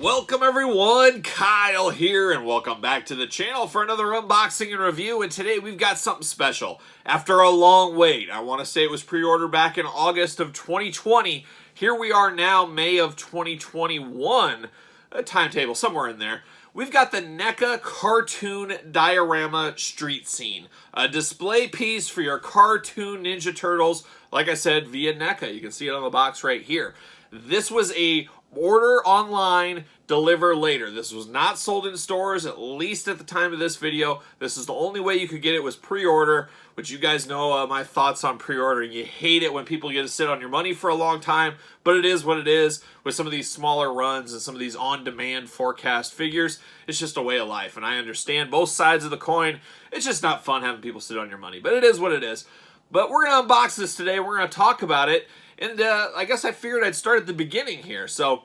Welcome everyone, Kyle here, and welcome back to the channel for another unboxing and review. And today we've got something special. After a long wait, I want to say it was pre-ordered back in August of 2020. Here we are now, May of 2021, a timetable somewhere in there. We've got the Neca Cartooon Diorama Street Scene, a display piece for your cartoon Ninja Turtles, like I said, via Neca. You can see it on the box right here. This was a order online, deliver later. This was not sold in stores, at least at the time of this video. This is the only way you could get it, was pre-order, which you guys know my thoughts on pre-ordering. You hate it when people get to sit on your money for a long time, but it is what it is. With some of these smaller runs and some of these on-demand forecast figures, it's just a way of life, and I understand both sides of the coin. It's just not fun having people sit on your money, but it is what it is. But we're going to unbox this today. We're going to talk about it. And I guess I figured I'd start at the beginning here. So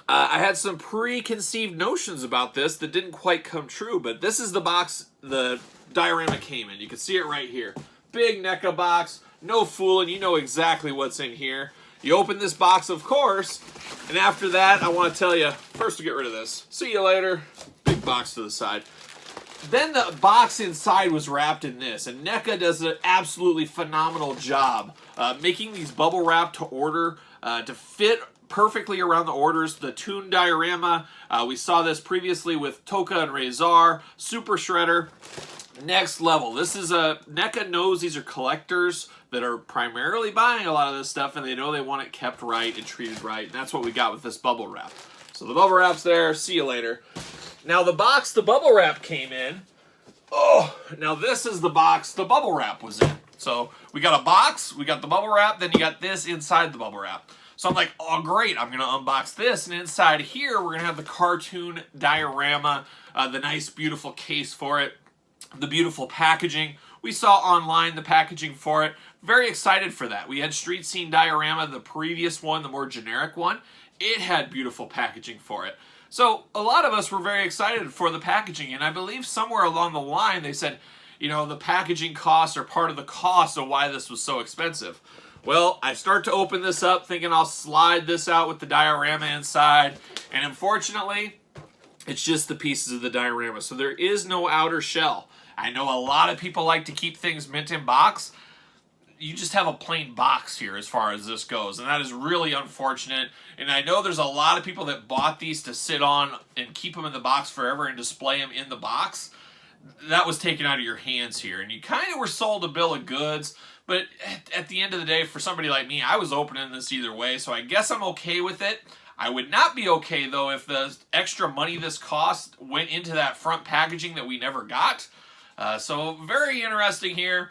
I had some preconceived notions about this that didn't quite come true. But this is the box the diorama came in. You can see it right here. Big Neca box. No fooling. You know exactly what's in here. You open this box, of course. And after that, I want to tell you, first to get rid of this. See you later. Big box to the side. Then the box inside was wrapped in this, and Neca does an absolutely phenomenal job making these bubble wrap to order to fit perfectly around the orders. The Toon Diorama, we saw this previously with Toka and Razor, Super Shredder, next level. This is Neca knows these are collectors that are primarily buying a lot of this stuff, and they know they want it kept right and treated right, and that's what we got with this bubble wrap. So the bubble wrap's there, see you later. Now the box the bubble wrap came in, now this is the box the bubble wrap was in. So we got a box, we got the bubble wrap, then you got this inside the bubble wrap. So I'm like, oh great, I'm going to unbox this, and inside here we're going to have the cartoon diorama, the nice beautiful case for it, the beautiful packaging. We saw online the packaging for it. Very excited for that. We had Street Scene Diorama, the previous one, the more generic one. It had beautiful packaging for it. So a lot of us were very excited for the packaging, and I believe somewhere along the line they said, you know, the packaging costs are part of the cost of why this was so expensive. Well, I start to open this up thinking I'll slide this out with the diorama inside, and unfortunately, it's just the pieces of the diorama, so there is no outer shell. I know a lot of people like to keep things mint in box. You just have a plain box here as far as this goes, and that is really unfortunate. And I know there's a lot of people that bought these to sit on and keep them in the box forever and display them in the box. That was taken out of your hands here, and you kind of were sold a bill of goods, but at the end of the day, for somebody like me, I was opening this either way, so I guess I'm okay with it. I would not be okay, though, if the extra money this cost went into that front packaging that we never got. So very interesting here.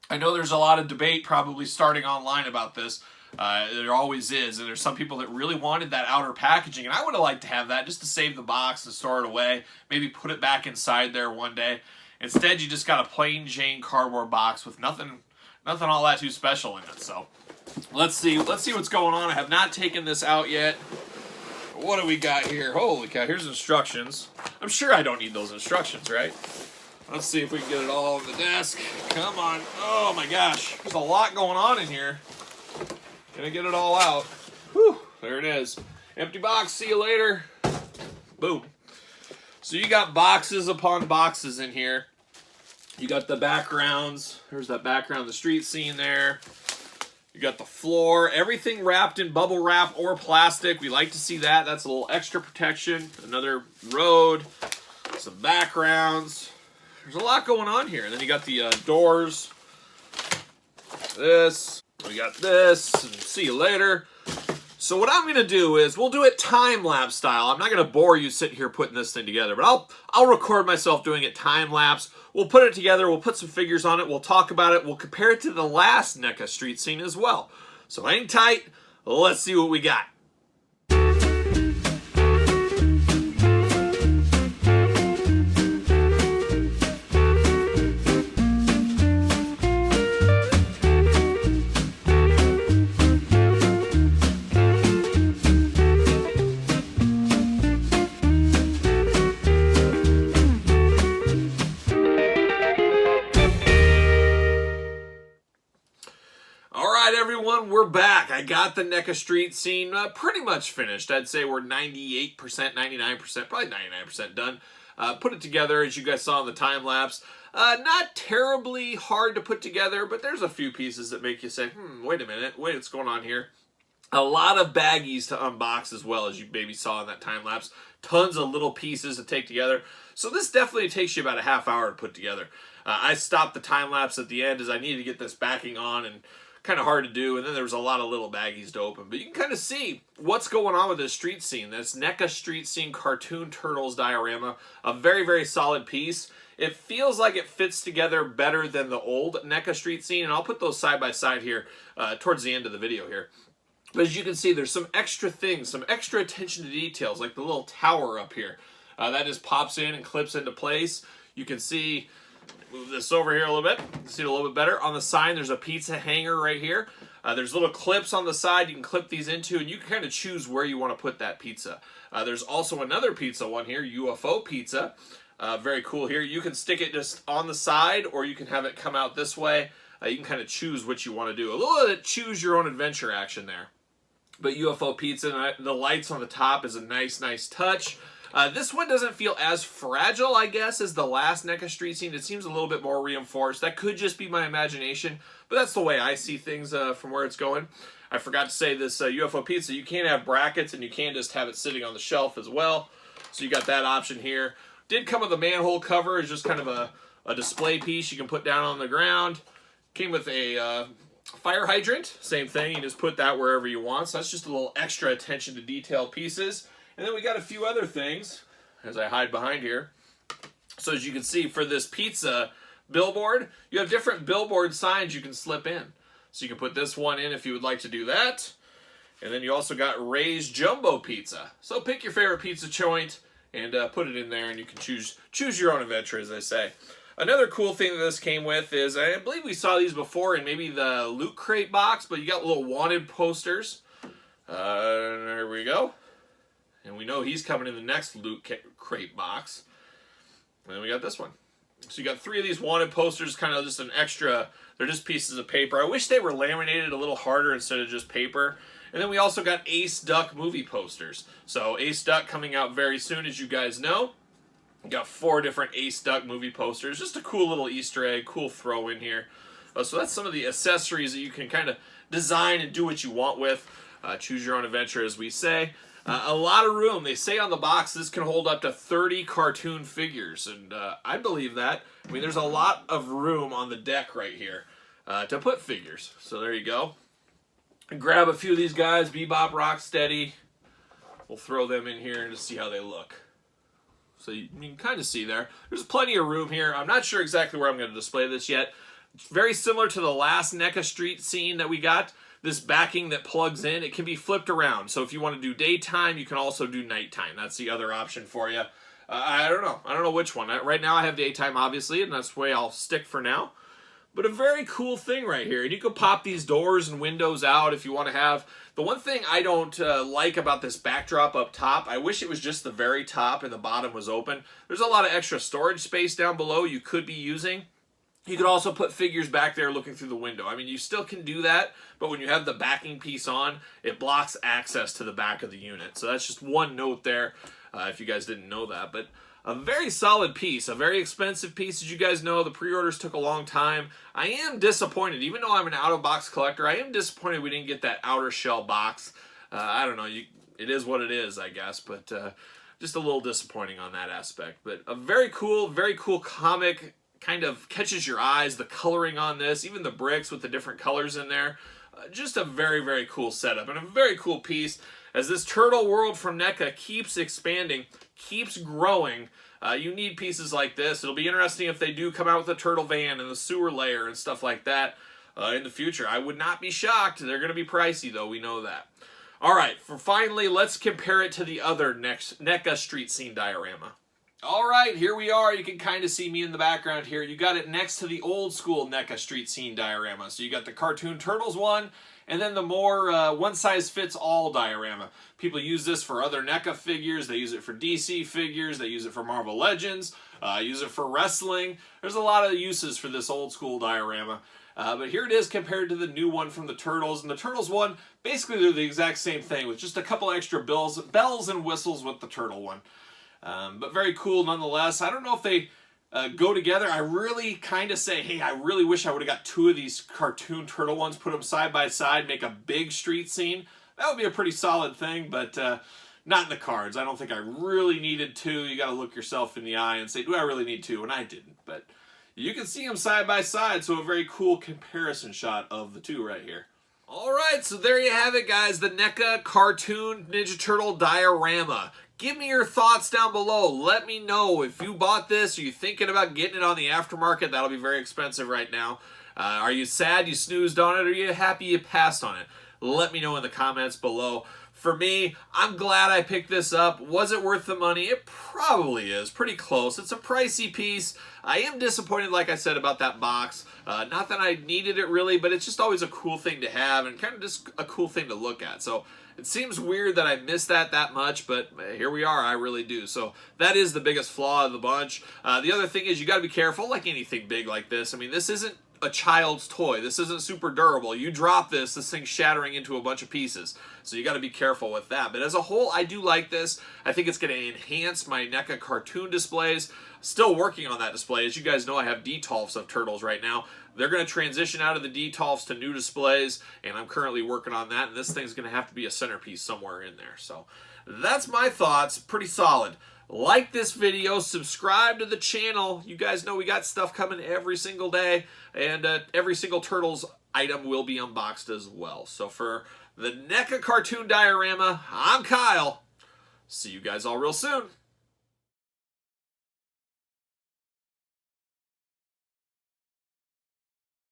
I know there's a lot of debate probably starting online about this. There always is, and there's some people that really wanted that outer packaging, and I would have liked to have that just to save the box and store it away, maybe put it back inside there one day. Instead, you just got a plain Jane cardboard box with nothing all that too special in it. So let's see what's going on. I have not taken this out yet. What do we got here? Holy cow, here's instructions. I'm sure I don't need those instructions, right? Let's see if we can get it all on the desk. Come on. Oh my gosh. There's a lot going on in here. Gonna get it all out. Whew. There it is. Empty box. See you later. Boom. So you got boxes upon boxes in here. You got the backgrounds. There's that background, the street scene there. You got the floor. Everything wrapped in bubble wrap or plastic. We like to see that. That's a little extra protection. Another road. Some backgrounds. There's a lot going on here. And then you got the doors. This. We got this. And see you later. So what I'm going to do is we'll do it time-lapse style. I'm not going to bore you sitting here putting this thing together, but I'll record myself doing it time-lapse. We'll put it together. We'll put some figures on it. We'll talk about it. We'll compare it to the last Neca street scene as well. So hang tight. Let's see what we got. Everyone, we're back. I got the NECA street scene pretty much finished. I'd say we're 98%, 99%, probably 99% done. Put it together, as you guys saw in the time lapse. Not terribly hard to put together, but there's a few pieces that make you say, wait a minute, what's going on here? A lot of baggies to unbox as well, as you maybe saw in that time lapse. Tons of little pieces to take together. So this definitely takes you about a half hour to put together. I stopped the time lapse at the end as I needed to get this backing on, and kind of hard to do, and then there was a lot of little baggies to open. But you can kind of see what's going on with this street scene. This NECA Street Scene Cartoon Turtles diorama, a very, very solid piece. It feels like it fits together better than the old NECA Street Scene, and I'll put those side by side here towards the end of the video here. But as you can see, there's some extra things, some extra attention to details, like the little tower up here. That just pops in and clips into place. You can see, move this over here a little bit, see it a little bit better. On the side, there's a pizza hanger right here. There's little clips on the side you can clip these into, and you can kind of choose where you want to put that pizza. There's also another pizza one here, UFO pizza. Very cool here. You can stick it just on the side, or you can have it come out this way. You can kind of choose what you want to do. A little bit of choose your own adventure action there. But UFO pizza, the lights on the top is a nice, nice touch. This one doesn't feel as fragile, I guess, as the last NECA street scene. It seems a little bit more reinforced. That could just be my imagination, but that's the way I see things from where it's going. I forgot to say this UFO pizza, you can have brackets, and you can just have it sitting on the shelf as well. So you got that option here. Did come with a manhole cover. It's just kind of a display piece you can put down on the ground. Came with a fire hydrant. Same thing. You just put that wherever you want. So that's just a little extra attention to detail pieces. And then we got a few other things as I hide behind here. So as you can see, for this pizza billboard, you have different billboard signs you can slip in. So you can put this one in if you would like to do that. And then you also got Ray's Jumbo Pizza. So pick your favorite pizza joint and put it in there, and you can choose your own adventure, as they say. Another cool thing that this came with is, I believe we saw these before in maybe the Loot Crate box, but you got little wanted posters. There we go. And we know he's coming in the next Loot Crate box. And then we got this one. So you got 3 of these wanted posters, kind of just an extra, they're just pieces of paper. I wish they were laminated a little harder instead of just paper. And then we also got Ace Duck movie posters. So Ace Duck coming out very soon, as you guys know. We got 4 different Ace Duck movie posters. Just a cool little Easter egg, cool throw in here. So that's some of the accessories that you can kind of design and do what you want with. Choose your own adventure, as we say. A lot of room. They say on the box this can hold up to 30 cartoon figures, and I believe that. I mean, there's a lot of room on the deck right here to put figures. So there you go. And grab a few of these guys, Bebop, Rocksteady. We'll throw them in here and just see how they look. So you can kind of see there. There's plenty of room here. I'm not sure exactly where I'm going to display this yet. It's very similar to the last NECA street scene that we got. This backing that plugs in, it can be flipped around. So if you want to do daytime, you can also do nighttime. That's the other option for you. I don't know. I don't know which one. Right now I have daytime, obviously, and that's the way I'll stick for now. But a very cool thing right here. And you can pop these doors and windows out if you want to have. The one thing I don't like about this backdrop up top, I wish it was just the very top and the bottom was open. There's a lot of extra storage space down below you could be using. You could also put figures back there looking through the window. I mean, you still can do that, but when you have the backing piece on, it blocks access to the back of the unit. So that's just one note there, if you guys didn't know that. But a very solid piece, a very expensive piece. As you guys know, the pre-orders took a long time. I am disappointed. Even though I'm an out-of-box collector, I am disappointed we didn't get that outer shell box. I don't know. It is what it is, I guess, but just a little disappointing on that aspect. But a very cool comic. Kind of catches your eyes, the coloring on this, even the bricks with the different colors in there. Just a very, very cool setup and a very cool piece as this turtle world from NECA keeps expanding, keeps growing. You need pieces like this. It'll be interesting if they do come out with a turtle van and the sewer layer and stuff like that in the future. I would not be shocked. They're going to be pricey, though. We know that. All right, finally, let's compare it to the other NECA street scene diorama. All right, here we are. You can kind of see me in the background here. You got it next to the old school NECA street scene diorama. So you got the Cartoon Turtles one, and then the more one-size-fits-all diorama. People use this for other NECA figures. They use it for DC figures. They use it for Marvel Legends. Use it for wrestling. There's a lot of uses for this old school diorama. But here it is compared to the new one from the Turtles. And the Turtles one, basically they're the exact same thing with just a couple extra bells and whistles with the Turtle one. But very cool nonetheless. I don't know if they go together. I really kind of say, hey, I really wish I would have got two of these cartoon Turtle ones, put them side by side, make a big street scene. That would be a pretty solid thing, but not in the cards. I don't think I really needed two. You got to look yourself in the eye and say, do I really need two? And I didn't, but you can see them side by side, so a very cool comparison shot of the two right here. Alright, so there you have it, guys. The NECA Cartoon Ninja Turtle Diorama. Give me your thoughts down below. Let me know if you bought this. Are you thinking about getting it on the aftermarket? That'll be very expensive right now. Are you sad you snoozed on it? Or are you happy you passed on it? Let me know in the comments below. For me, I'm glad I picked this up. Was it worth the money? It probably is. Pretty close. It's a pricey piece. I am disappointed, like I said, about that box. Not that I needed it really, but it's just always a cool thing to have and kind of just a cool thing to look at. So it seems weird that I missed that much, but here we are. I really do. So that is the biggest flaw of the bunch. The other thing is you got to be careful, like anything big like this. I mean, this isn't a child's toy. This isn't super durable. You drop this thing's shattering into a bunch of pieces. So you got to be careful with that. But as a whole, I do like this. I think it's going to enhance my NECA cartoon displays. Still working on that display. As you guys know, I have detolfs of turtles right now. They're going to transition out of the detolfs to new displays, and I'm currently working on that, and this thing's going to have to be a centerpiece somewhere in there. So that's my thoughts. Pretty solid. Like this video, subscribe to the channel. You guys know we got stuff coming every single day, and every single Turtles item will be unboxed as well. So for the NECA Cartoon Diorama, I'm Kyle. See you guys all real soon.